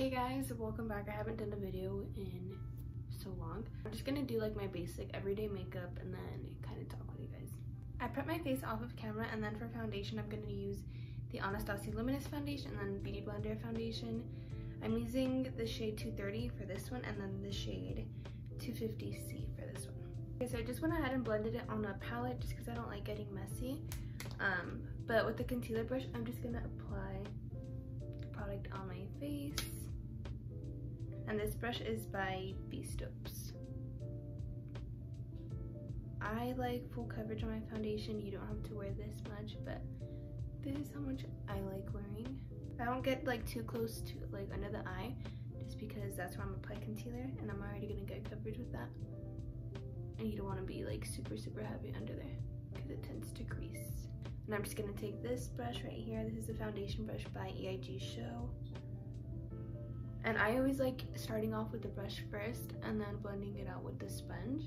Hey guys, welcome back. I haven't done a video in so long. I'm just gonna do like my basic everyday makeup and then kind of talk with you guys. I prep my face off of camera, and then for foundation I'm gonna use the Abh Luminous Foundation and then BeautyBlender Foundation. I'm using the shade 230 for this one and then the shade 250C for this one. Okay, so I just went ahead and blended it on a palette just because I don't like getting messy. But with the concealer brush, I'm just gonna apply the product on my face. And this brush is by BeautyBlender. I like full coverage on my foundation. You don't have to wear this much, but this is how much I like wearing. I don't get like too close to like under the eye, just because that's where I'm gonna apply concealer, and I'm already gonna get coverage with that. And you don't want to be like super heavy under there because it tends to crease. And I'm just gonna take this brush right here. This is the foundation brush by EIG Show. And I always like starting off with the brush first and then blending it out with the sponge,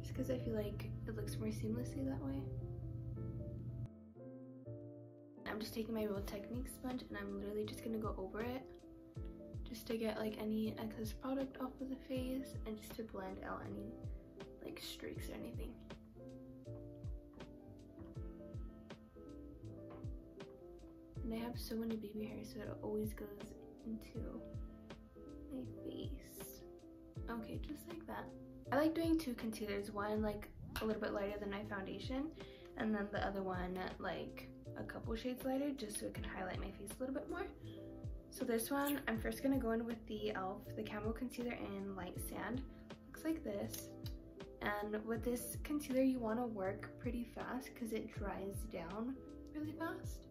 just because I feel like it looks more seamlessly that way. I'm just taking my Real Technique sponge and I'm literally just gonna go over it just to get like any excess product off of the face and just to blend out any like streaks or anything. And I have so many baby hairs, so it always goes into my face. Okay, just like that. I like doing two concealers, one like a little bit lighter than my foundation, and then the other one like a couple shades lighter, just so it can highlight my face a little bit more. So this one, I'm first gonna go in with the e.l.f. the Camo concealer in Light Sand. Looks like this. And with this concealer, you want to work pretty fast because it dries down really fast.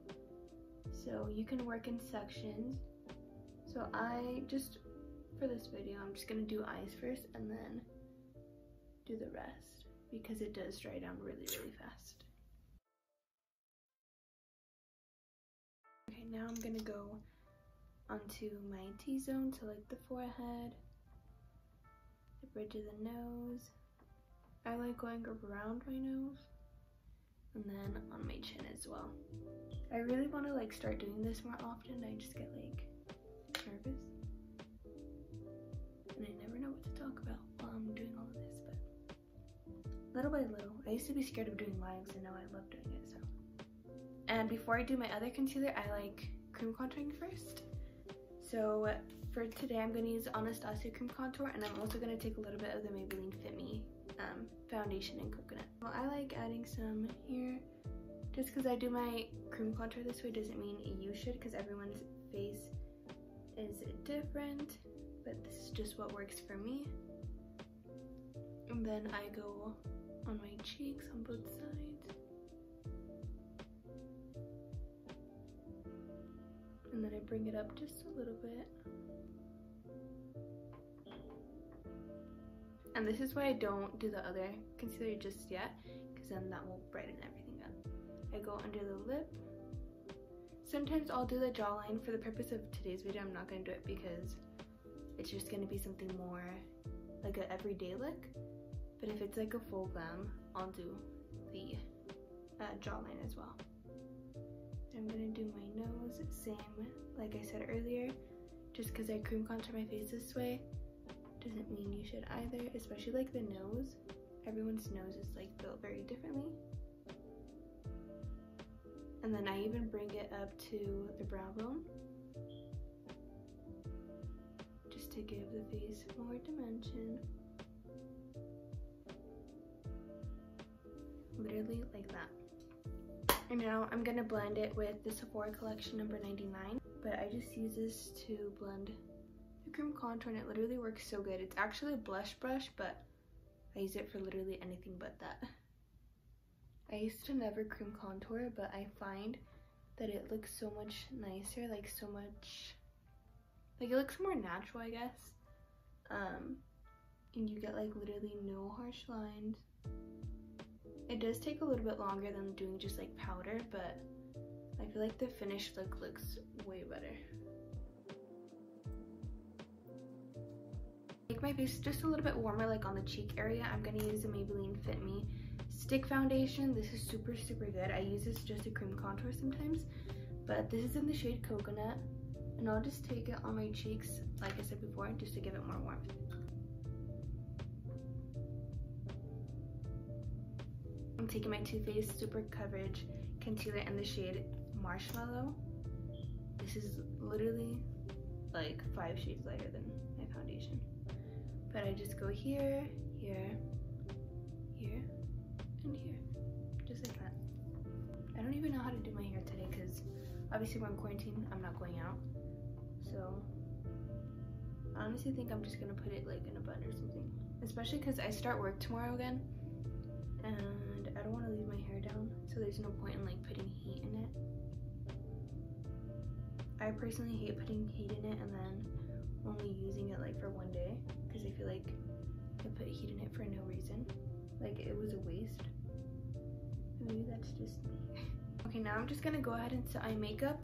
So you can work in sections. So I just, for this video, I'm just gonna do eyes first and then do the rest because it does dry down really fast. Okay, now I'm gonna go onto my T-zone, so like the forehead, the bridge of the nose. I like going around my nose and then on my chin as well. I really want to like start doing this more often. I just get like nervous and I never know what to talk about while I'm doing all of this, but little by little. I used to be scared of doing lives and now I love doing it. So, and before I do my other concealer, I like cream contouring first. So for today I'm going to use Anastasia Cream Contour, and I'm also going to take a little bit of the Maybelline Fit Me foundation in coconut. Well, I like adding some here. Just because I do my cream contour this way doesn't mean you should, because everyone's face is different, but this is just what works for me. And then I go on my cheeks on both sides. And then I bring it up just a little bit. And this is why I don't do the other concealer just yet, because then that will brighten everything up. I go under the lip. Sometimes I'll do the jawline. For the purpose of today's video, I'm not going to do it because it's just going to be something more like an everyday look. But if it's like a full glam, I'll do the jawline as well. I'm going to do my nose, same like I said earlier. Just because I cream contour my face this way doesn't mean you should either, especially like the nose. Everyone's nose is like built very differently. And then I even bring it up to the brow bone, just to give the face more dimension. Literally like that. And now I'm gonna blend it with the Sephora collection number 99, but I just use this to blend the cream contour, and it literally works so good. It's actually a blush brush, but I use it for literally anything but that. I used to never cream contour, but I find that it looks so much nicer, like so much, like it looks more natural, I guess. And you get like literally no harsh lines. It does take a little bit longer than doing just like powder, but I feel like the finished look looks way better. Make my face just a little bit warmer, like on the cheek area. I'm gonna use the Maybelline Fit Me Stick Foundation. This is super good. I use this just to cream contour sometimes, but this is in the shade Coconut, And I'll just take it on my cheeks, like I said before, just to give it more warmth. I'm taking my Too Faced Super Coverage Concealer in the shade Marshmallow. This is literally like 5 shades lighter than my foundation. But I just go here, here, here, and here. Just like that. I don't even know how to do my hair today because obviously we're in quarantine. I'm not going out. So I honestly think I'm just gonna put it like in a bun or something. Especially because I start work tomorrow again. And I don't want to leave my hair down. So there's no point in like putting heat in it. I personally hate putting heat in it and then only using it like for one day. Because I feel like I put heat in it for no reason. Like it was a waste. Maybe that's just me. Okay, now I'm just gonna go ahead and set eye makeup.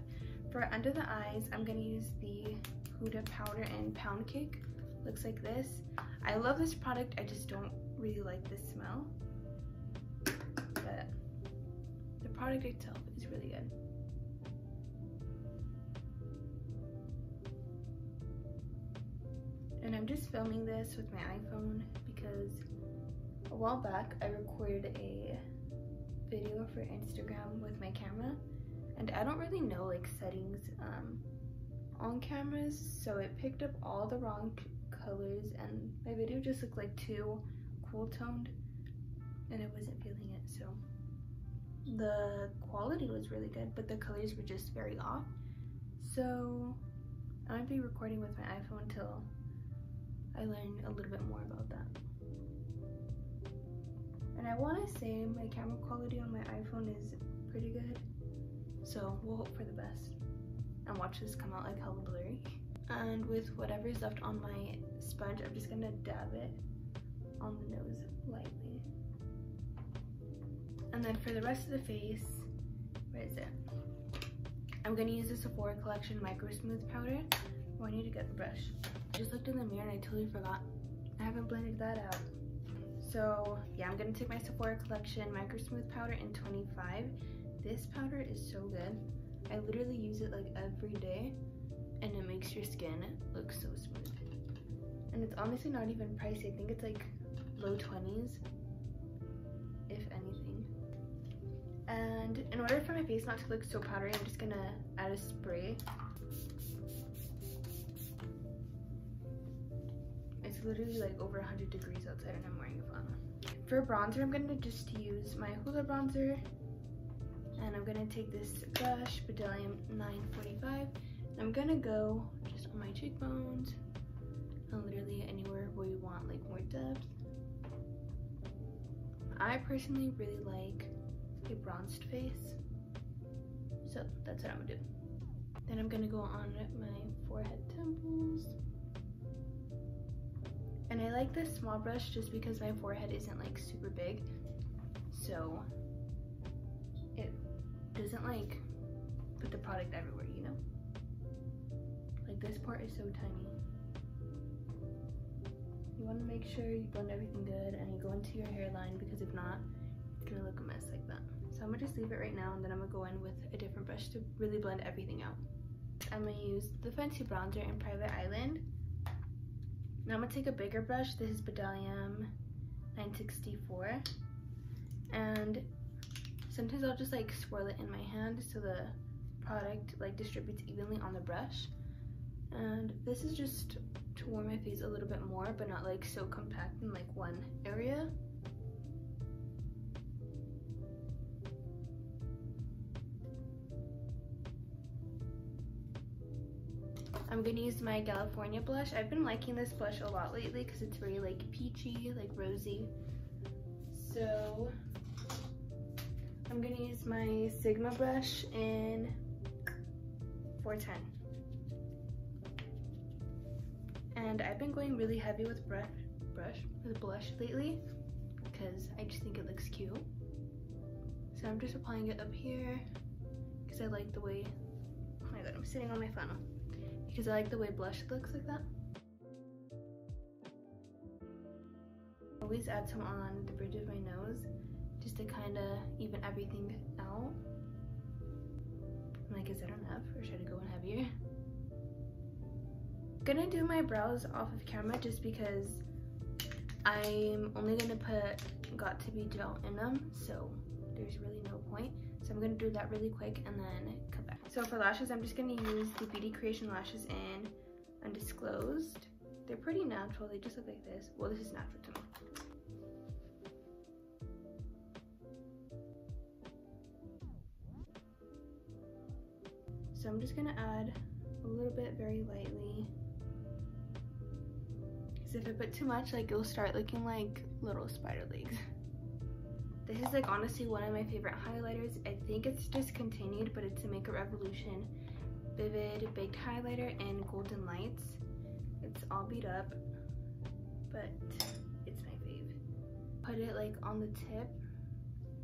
For under the eyes, I'm gonna use the Huda powder and pound cake. Looks like this. I love this product, I just don't really like the smell. But the product itself is really good. And I'm just filming this with my iPhone because a while back I recorded a video for Instagram with my camera, and I don't really know like settings on cameras, so it picked up all the wrong colors and my video just looked like too cool toned and I wasn't feeling it. So the quality was really good but the colors were just very off, so I'm gonna be recording with my iPhone until I learn a little bit more about that. And I want to say my camera quality on my iPhone is pretty good, so we'll hope for the best and watch this come out like hella blurry. And with whatever's left on my sponge, I'm just gonna dab it on the nose lightly. And then for the rest of the face, where is it? I'm gonna use the Sephora Collection Microsmooth Powder. Oh, I need to get the brush. I just looked in the mirror and I totally forgot. I haven't blended that out. So yeah, I'm gonna take my Sephora Collection Microsmooth Powder in 25. This powder is so good. I literally use it like every day and it makes your skin look so smooth. And it's honestly not even pricey. I think it's like low 20s, if anything. And in order for my face not to look so powdery, I'm just gonna add a spray. It's literally like over 100 degrees outside and I'm wearing a flannel. For bronzer, I'm gonna just use my Hoola bronzer. And I'm gonna take this brush, Bdellium 945. And I'm gonna go just on my cheekbones and literally anywhere where you want like more depth. I personally really like a bronzed face, so that's what I'm gonna do. Then I'm gonna go on my forehead, temples. And I like this small brush just because my forehead isn't like super big, so it doesn't like put the product everywhere, you know? Like this part is so tiny. You want to make sure you blend everything good and you go into your hairline, because if not, it's gonna look a mess like that. So I'm gonna just leave it right now and then I'm gonna go in with a different brush to really blend everything out. I'm gonna use the Fenty bronzer in Private Island. Now I'm gonna take a bigger brush. This is Bdellium 964. And sometimes I'll just like swirl it in my hand so the product like distributes evenly on the brush. And this is just to warm my face a little bit more, but not like so compact in like one area. I'm gonna use my Galifornia blush. I've been liking this blush a lot lately because it's very like peachy, like rosy. So I'm gonna use my Sigma brush in 410. And I've been going really heavy with blush lately because I just think it looks cute. So I'm just applying it up here because I like the way, oh my god, I'm sitting on my funnel. Because I like the way blush looks like that. I always add some on the bridge of my nose just to kind of even everything out. I'm like, is that enough or should I go in heavier? gonna do my brows off of camera just because I'm only gonna put Got To Be gel in them, so there's really no point. So I'm gonna do that really quick and then come back. So for lashes, I'm just gonna use the Beauty Creation lashes in Undisclosed. They're pretty natural, they just look like this. Well, this is natural to me. So I'm just gonna add a little bit very lightly. Because if I put too much, like, it'll start looking like little spider legs. This is like honestly one of my favorite highlighters. I think it's discontinued, but it's a Makeup Revolution Vivid Baked Highlighter in Golden Lights. It's all beat up, but it's my fave. Put it like on the tip,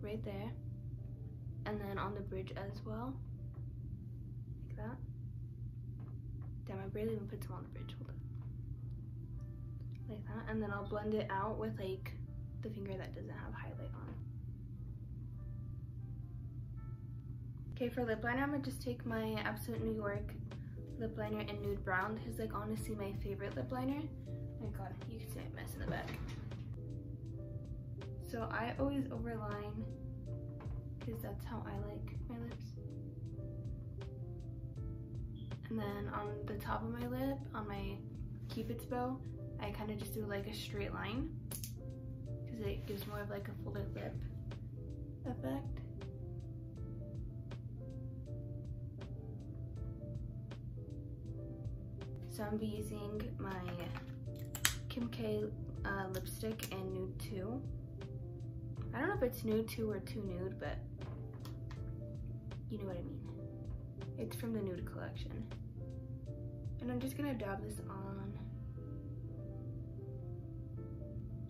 right there, and then on the bridge as well, like that. Damn, I barely even put some on the bridge, hold up. Like that, and then I'll blend it out with like the finger that doesn't have highlight on. Okay, for lip liner, I'm gonna just take my Absolute New York lip liner in Nude Brown. This is like honestly my favorite lip liner. Oh my god, you can see my mess in the back. So I always overline because that's how I like my lips. And then on the top of my lip, on my Cupid's bow, I kind of just do like a straight line because it gives more of like a folded lip effect. So I'm be using my Kim K lipstick in Nude 2. I don't know if it's Nude 2 or 2 Nude, but you know what I mean. It's from the Nude collection. And I'm just gonna dab this on.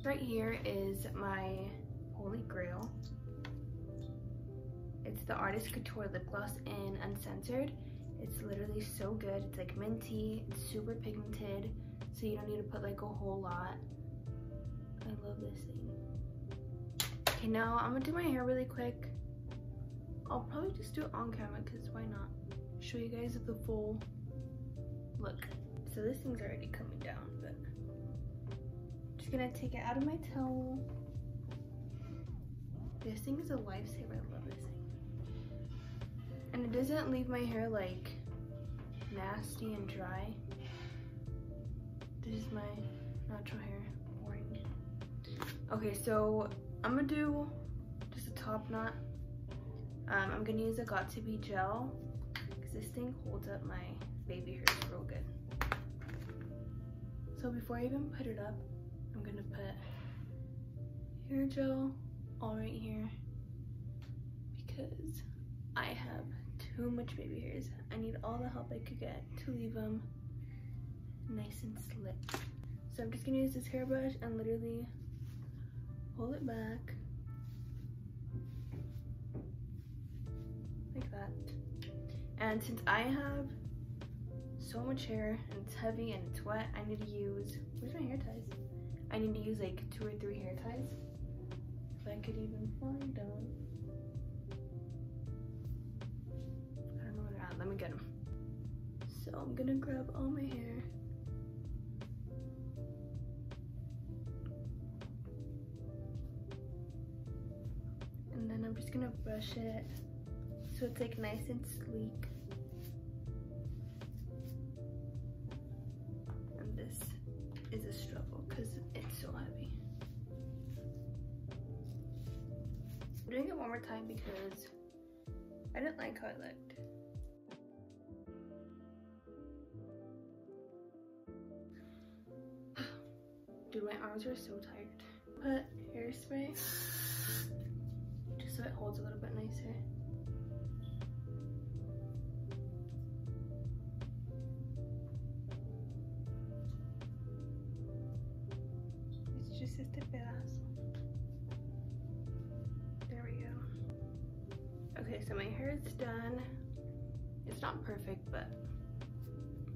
Right here is my holy grail. It's the Artist Couture lip gloss in Uncensored. It's literally so good. It's like minty, it's super pigmented, so you don't need to put like a whole lot. I love this thing. Okay, now I'm gonna do my hair really quick. I'll probably just do it on camera because why not? Show you guys the full look. So this thing's already coming down, but I'm just gonna take it out of my towel. This thing is a lifesaver. I love this thing. And it doesn't leave my hair like nasty and dry. This is my natural hair. Boring. Okay, so I'm gonna do just a top knot. I'm gonna use a Got To Be gel because this thing holds up my baby hairs real good. So before I even put it up, I'm gonna put hair gel all right here because I have too much baby hairs. I need all the help I could get to leave them nice and slick. So I'm just gonna use this hairbrush and literally pull it back like that. And since I have so much hair and it's heavy and it's wet, I need to use, where's my hair ties? I need to use like 2 or 3 hair ties if I could even find them. Let me get them. So I'm gonna grab all my hair. And then I'm just gonna brush it so it's like nice and sleek. And this is a struggle because it's so heavy. I'm doing it one more time because I didn't like how it looked. Dude, my arms are so tired. Put hairspray just so it holds a little bit nicer. It's just este pedazo. There we go. Okay, so my hair is done. It's not perfect, but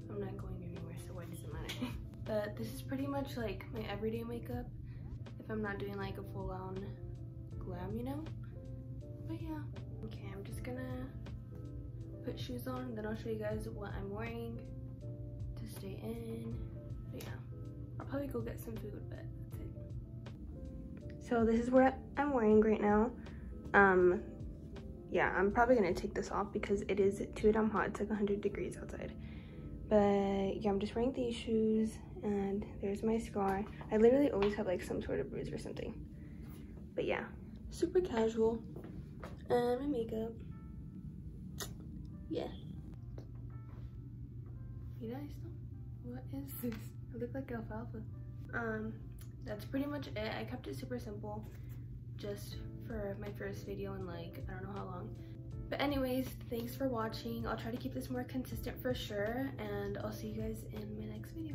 I'm not going anywhere, so why does it matter? But this is pretty much like my everyday makeup if I'm not doing like a full-on glam, you know? But yeah. Okay, I'm just gonna put shoes on, then I'll show you guys what I'm wearing to stay stay in. But yeah, I'll probably go get some food, but that's it. So this is what I'm wearing right now. Yeah, I'm probably gonna take this off because it is too damn hot. It's like 100 degrees outside. But yeah, I'm just wearing these shoes, and there's my scar. I literally always have like some sort of bruise or something. But yeah, super casual. And my makeup. Yeah. You guys know? What is this? I look like alfalfa. That's pretty much it. I kept it super simple just for my first video in like, I don't know how long. But anyways, thanks for watching. I'll try to keep this more consistent for sure, and I'll see you guys in my next video.